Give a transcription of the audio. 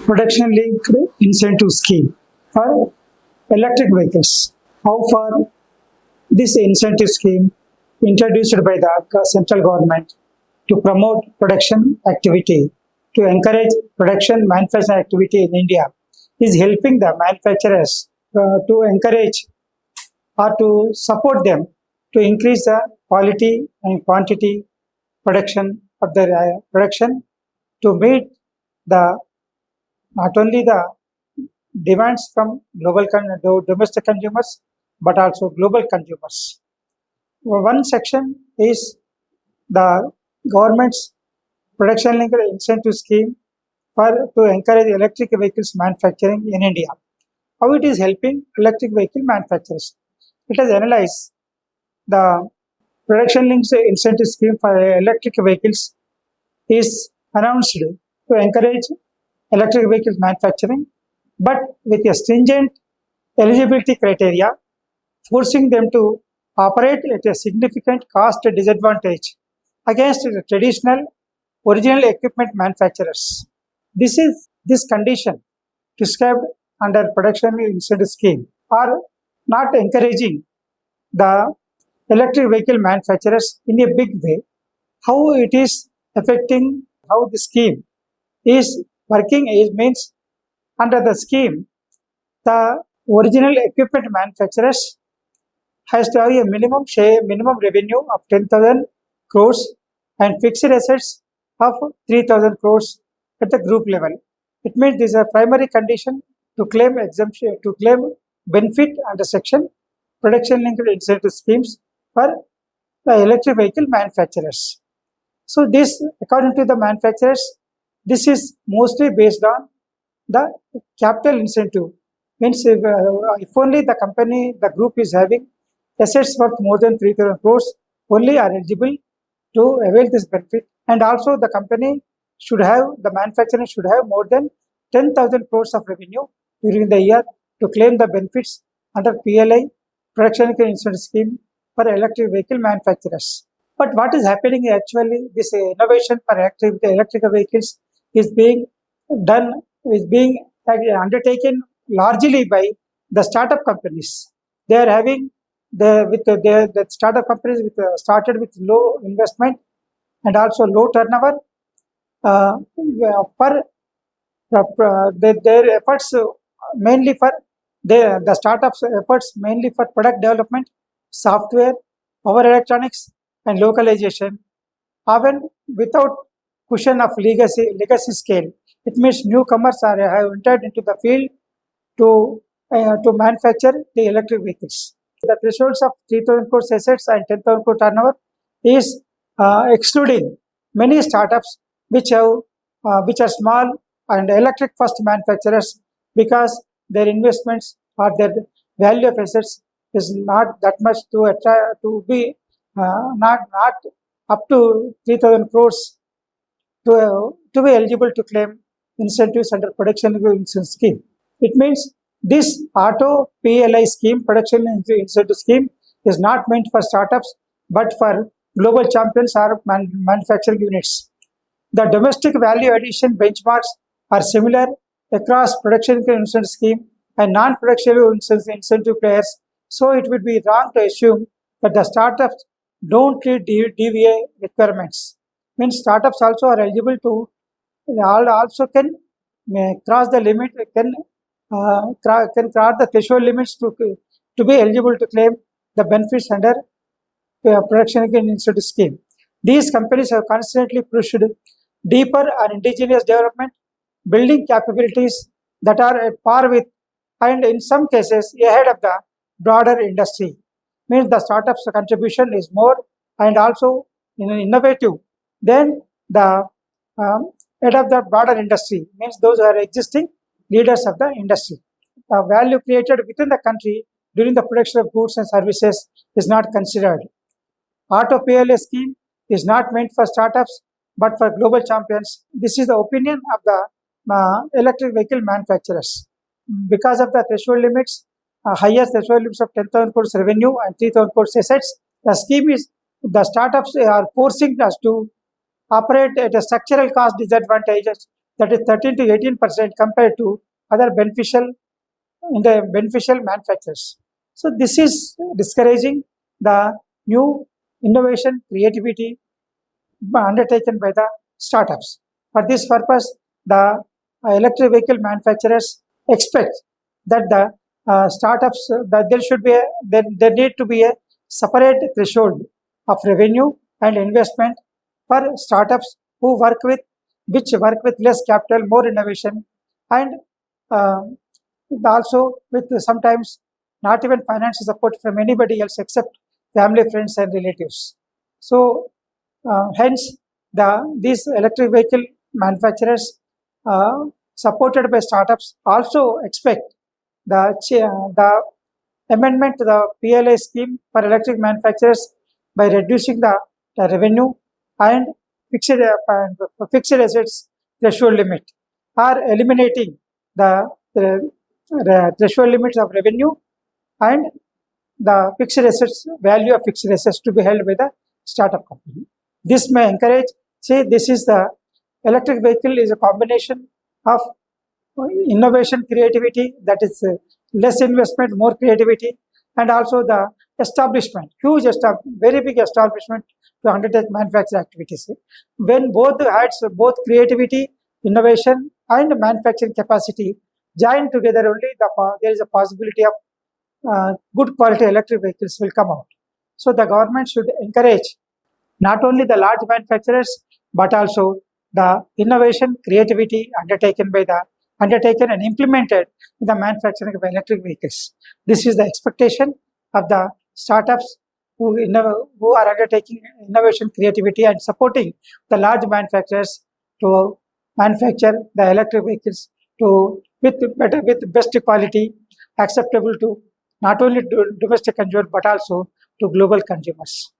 production linked incentive scheme for electric vehicles. How far this incentive scheme introduced by the central government to promote production activity, to encourage production manufacturing activity in India is helping the manufacturers to encourage or to support them to increase the quality and quantity production of their production to meet the not only the demands from domestic consumers but also global consumers. One section is the government's production linked incentive scheme for to encourage electric vehicles manufacturing in India. How it is helping electric vehicle manufacturers? It has analyzed the production linked incentive scheme for electric vehicles is announced to encourage electric vehicle manufacturing, but with a stringent eligibility criteria, forcing them to operate at a significant cost disadvantage against the traditional original equipment manufacturers. This condition prescribed under production incentive scheme are not encouraging the electric vehicle manufacturers in a big way. How it is affecting, how the scheme is working is means under the scheme, the original equipment manufacturers has to have a minimum revenue of 10,000 crores and fixed assets of 3,000 crores at the group level. It means this is a primary condition to claim exemption, to claim benefit under section production linked incentive schemes for the electric vehicle manufacturers. So this, according to the manufacturers, this is mostly based on the capital incentive. Means if only the company, the group is having assets worth more than 3,000 crores, only are eligible to avail this benefit. And also the company should have, the manufacturer should have more than 10,000 crores of revenue during the year to claim the benefits under PLI, production linked incentive scheme for electric vehicle manufacturers. But what is happening actually, this innovation for electric vehicles is being done, is being undertaken largely by the startup companies. They are having the startup companies started with low investment and also low turnover. For their efforts mainly for the startups efforts mainly for product development, software, power electronics, and localization, often without cushion of legacy scale. It means newcomers have entered into the field to manufacture the electric vehicles. The thresholds of 3,000 crore assets and 10,000 crore turnover is excluding many startups which are small and electric first manufacturers, because their investments or their value of assets is not that much to be not up to 3,000 crores to be eligible to claim incentives under production incentive scheme. It means this auto PLI scheme, production incentive scheme, is not meant for startups but for global champions or manufacturing units. The domestic value addition benchmarks are similar across production incentive scheme and non-production incentive players. So it would be wrong to assume that the startups don't meet DVA requirements. Means startups also are eligible to also can cross the limit, can cross the threshold limits to be eligible to claim the benefits under production incentive scheme. These companies have constantly pushed deeper and indigenous development, building capabilities that are at par with and in some cases ahead of the broader industry. Means the startups contribution is more and also innovative than the head of the broader industry. Means those who are existing leaders of the industry. The value created within the country during the production of goods and services is not considered. Auto PLA scheme is not meant for startups but for global champions. This is the opinion of the electric vehicle manufacturers. Because of the threshold limits, higher threshold limits of 10,000 crores revenue and 3,000 crores assets, the startups are forcing us to operate at a structural cost disadvantages that is 13 to 18% compared to other beneficial manufacturers. So this is discouraging the new innovation creativity undertaken by the startups. For this purpose, the electric vehicle manufacturers expect that the startups that there need to be a separate threshold of revenue and investment for startups which work with less capital, more innovation, and uh, also with sometimes not even financial support from anybody else except family, friends, and relatives. So, hence, these electric vehicle manufacturers, supported by startups, also expect the amendment to the PLI scheme for electric manufacturers by reducing the revenue and fixed assets threshold limit, or eliminating the threshold limits of revenue and the fixed assets value of fixed assets to be held by the startup company. This may encourage, say, this is the electric vehicle is a combination of innovation, creativity, that is less investment, more creativity, and also the establishment, very big establishment to undertake manufacturing activities. When both adds both creativity, innovation, and manufacturing capacity join together, only there is a possibility of good quality electric vehicles will come out. So the government should encourage not only the large manufacturers but also the innovation, creativity undertaken and implemented in the manufacturing of electric vehicles. This is the expectation of the startups who are undertaking innovation, creativity, and supporting the large manufacturers to manufacture the electric vehicles with best quality, acceptable to not only domestic consumers but also to global consumers.